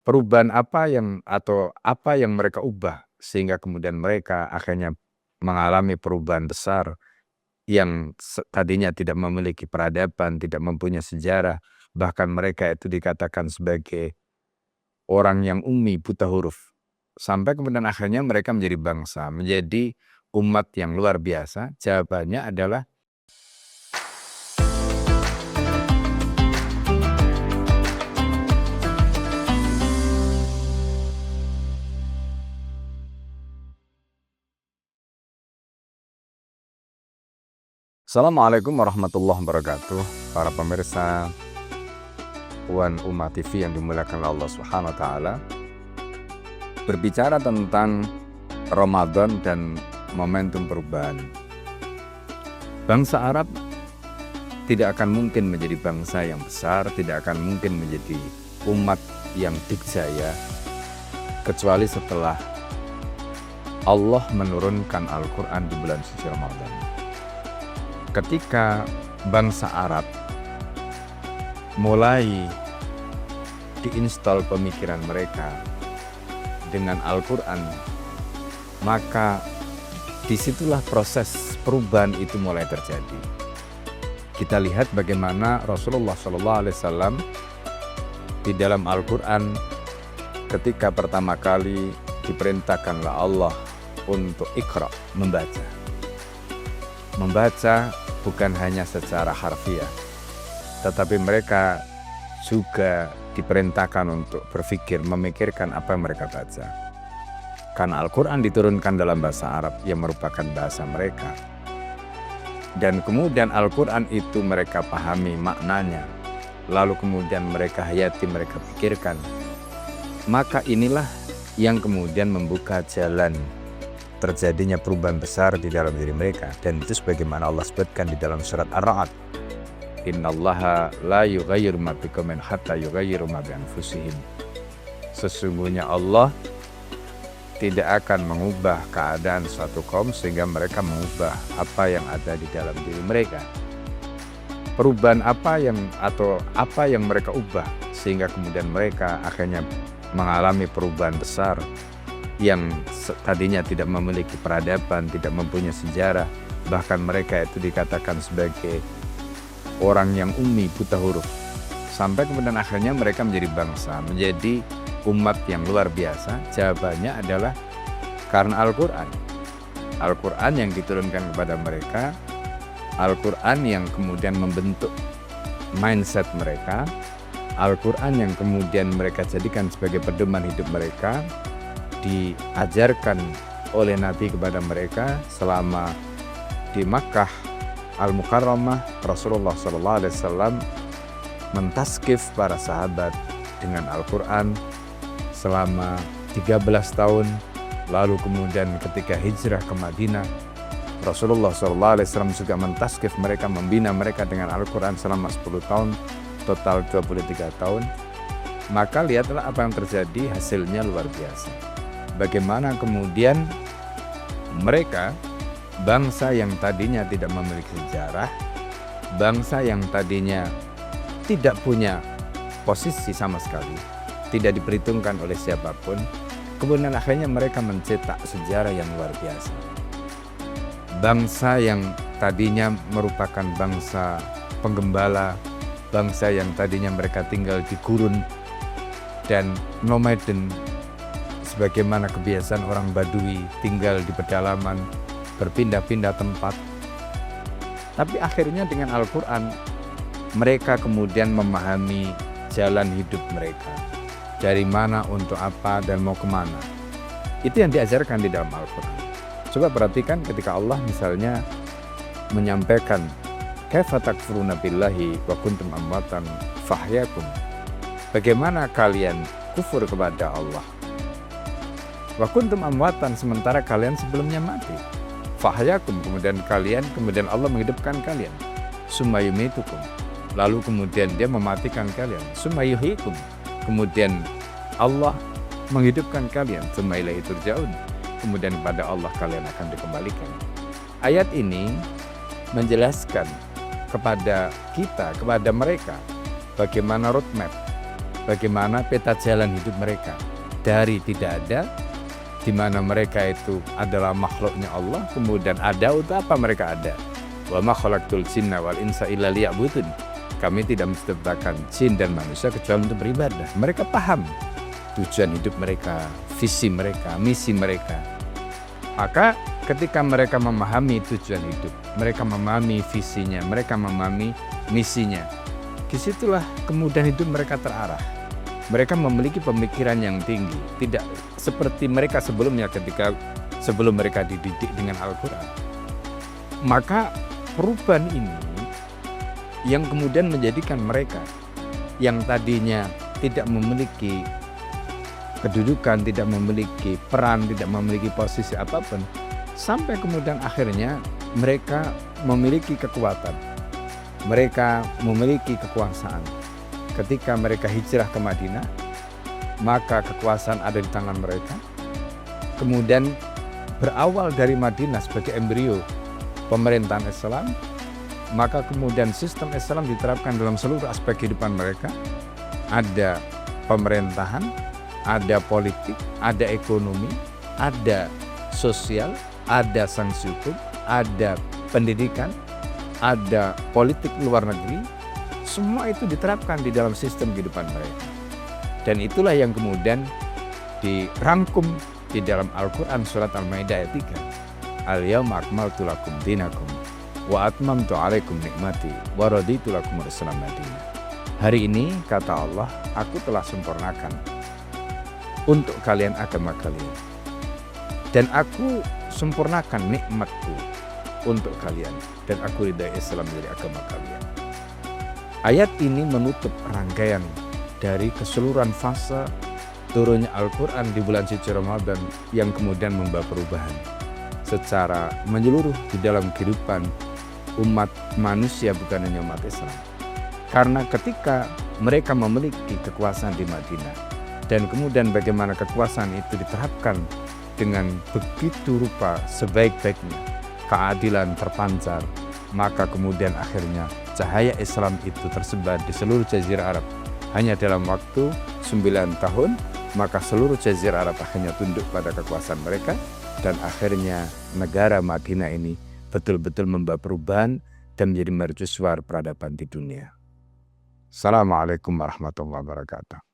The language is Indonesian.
Perubahan apa yang mereka ubah sehingga kemudian mereka akhirnya mengalami perubahan besar yang tadinya tidak memiliki peradaban, tidak mempunyai sejarah, bahkan mereka itu dikatakan sebagai orang yang ummi, buta huruf. Sampai kemudian akhirnya mereka menjadi bangsa, menjadi umat yang luar biasa. Jawabannya adalah Assalamualaikum warahmatullahi wabarakatuh. Para pemirsa Wan Ummah TV yang dimuliakan Allah Subhanahu wa taala. Berbicara tentang Ramadan dan momentum perubahan. Bangsa Arab tidak akan mungkin menjadi bangsa yang besar, tidak akan mungkin menjadi umat yang dikjaya kecuali setelah Allah menurunkan Al-Quran di bulan suci Ramadan. Ketika bangsa Arab mulai diinstal pemikiran mereka dengan Al-Quran, maka disitulah proses perubahan itu mulai terjadi. Kita lihat bagaimana Rasulullah SAW di dalam Al-Quran ketika pertama kali diperintahkanlah Allah untuk Iqra, membaca bukan hanya secara harfiah, tetapi mereka juga diperintahkan untuk berpikir, memikirkan apa yang mereka baca. Karena Al-Quran diturunkan dalam bahasa Arab yang merupakan bahasa mereka. Dan kemudian Al-Quran itu mereka pahami maknanya, lalu kemudian mereka hayati, mereka pikirkan. Maka inilah yang kemudian membuka jalan terjadinya perubahan besar di dalam diri mereka. Dan itu sebagaimana Allah sebutkan di dalam surat Ar-Ra'd, innallaha la yughayyiru ma biqaumin hatta yughayyiru ma bi anfusihim. Sesungguhnya Allah tidak akan mengubah keadaan suatu kaum sehingga mereka mengubah apa yang ada di dalam diri mereka. Perubahan apa yang mereka ubah sehingga kemudian mereka akhirnya mengalami perubahan besar yang tadinya tidak memiliki peradaban, tidak mempunyai sejarah, bahkan mereka itu dikatakan sebagai orang yang ummi, buta huruf. Sampai kemudian akhirnya mereka menjadi bangsa, menjadi umat yang luar biasa. Jawabannya adalah karena Al-Quran. Al-Quran yang diturunkan kepada mereka, Al-Quran yang kemudian membentuk mindset mereka, Al-Quran yang kemudian mereka jadikan sebagai pedoman hidup mereka, diajarkan oleh Nabi kepada mereka selama di Makkah Al-Mukarramah. Rasulullah SAW mentaskif para sahabat dengan Al-Quran selama 13 tahun. Lalu kemudian ketika hijrah ke Madinah, Rasulullah SAW juga mentaskif mereka, membina mereka dengan Al-Quran selama 10 tahun, total 23 tahun. Maka lihatlah apa yang terjadi, hasilnya luar biasa. Bagaimana kemudian mereka, bangsa yang tadinya tidak memiliki sejarah, bangsa yang tadinya tidak punya posisi sama sekali, tidak diperhitungkan oleh siapapun, kemudian akhirnya mereka mencetak sejarah yang luar biasa. Bangsa yang tadinya merupakan bangsa penggembala, bangsa yang tadinya mereka tinggal di gurun dan nomaden, sebagaimana kebiasaan orang Badui tinggal di pedalaman, berpindah-pindah tempat. Tapi akhirnya dengan Al-Quran, mereka kemudian memahami jalan hidup mereka. Dari mana, untuk apa, dan mau kemana. Itu yang diajarkan di dalam Al-Quran. Coba perhatikan ketika Allah misalnya menyampaikan, kaifa takfuruna billahi wa kuntum amwatan fahyakum. Bagaimana kalian kufur kepada Allah? Wa kuntum amwatan, sementara kalian sebelumnya mati. Fahyakum, kemudian Allah menghidupkan kalian. Summa yumitukum, lalu kemudian dia mematikan kalian. Summa yuhyikum, kemudian Allah menghidupkan kalian. Summa ilaihi turja'un, kemudian pada Allah kalian akan dikembalikan. Ayat ini menjelaskan kepada kita, kepada mereka, bagaimana roadmap, bagaimana peta jalan hidup mereka dari tidak ada, di mana mereka itu adalah makhluknya Allah, kemudian ada untuk apa mereka ada. Wa ma khalaqtul jinna wal insa illa liya'budun. Kami tidak menciptakan jin dan manusia kecuali untuk beribadah. Mereka paham tujuan hidup mereka, visi mereka, misi mereka. Maka ketika mereka memahami tujuan hidup, mereka memahami visinya, mereka memahami misinya, disitulah kemudian hidup mereka terarah. Mereka memiliki pemikiran yang tinggi, tidak seperti mereka sebelumnya ketika sebelum mereka dididik dengan Al-Quran. Maka perubahan ini yang kemudian menjadikan mereka yang tadinya tidak memiliki kedudukan, tidak memiliki peran, tidak memiliki posisi apapun, sampai kemudian akhirnya mereka memiliki kekuatan, mereka memiliki kekuasaan. Ketika mereka hijrah ke Madinah, maka kekuasaan ada di tangan mereka. Kemudian berawal dari Madinah sebagai embrio pemerintahan Islam, maka kemudian sistem Islam diterapkan dalam seluruh aspek kehidupan mereka. Ada pemerintahan, ada politik, ada ekonomi, ada sosial, ada sanksi hukum, ada pendidikan, ada politik luar negeri. Semua itu diterapkan di dalam sistem kehidupan mereka. Dan itulah yang kemudian dirangkum di dalam Al-Quran surat Al-Maidah ayat 3. Al-yawma akmaltu lakum dinakum wa atmamtu alaikum nikmati wa raditu lakum al-Islam madinah. Hari ini, kata Allah, aku telah sempurnakan untuk kalian agama kalian, dan aku sempurnakan nikmatku untuk kalian, dan aku ridai Islam menjadi agama kalian. Ayat ini menutup rangkaian dari keseluruhan fase turunnya Al-Quran di bulan suci Ramadan yang kemudian membawa perubahan secara menyeluruh di dalam kehidupan umat manusia, bukan hanya umat Islam. Karena ketika mereka memiliki kekuasaan di Madinah, dan kemudian bagaimana kekuasaan itu diterapkan dengan begitu rupa sebaik-baiknya, keadilan terpancar, maka kemudian akhirnya cahaya Islam itu tersebar di seluruh Jazirah Arab. Hanya dalam waktu 9 tahun, maka seluruh Jazirah Arab akhirnya tunduk pada kekuasaan mereka, dan akhirnya negara Madinah ini betul-betul membawa perubahan dan menjadi mercusuar peradaban di dunia. Assalamualaikum warahmatullahi wabarakatuh.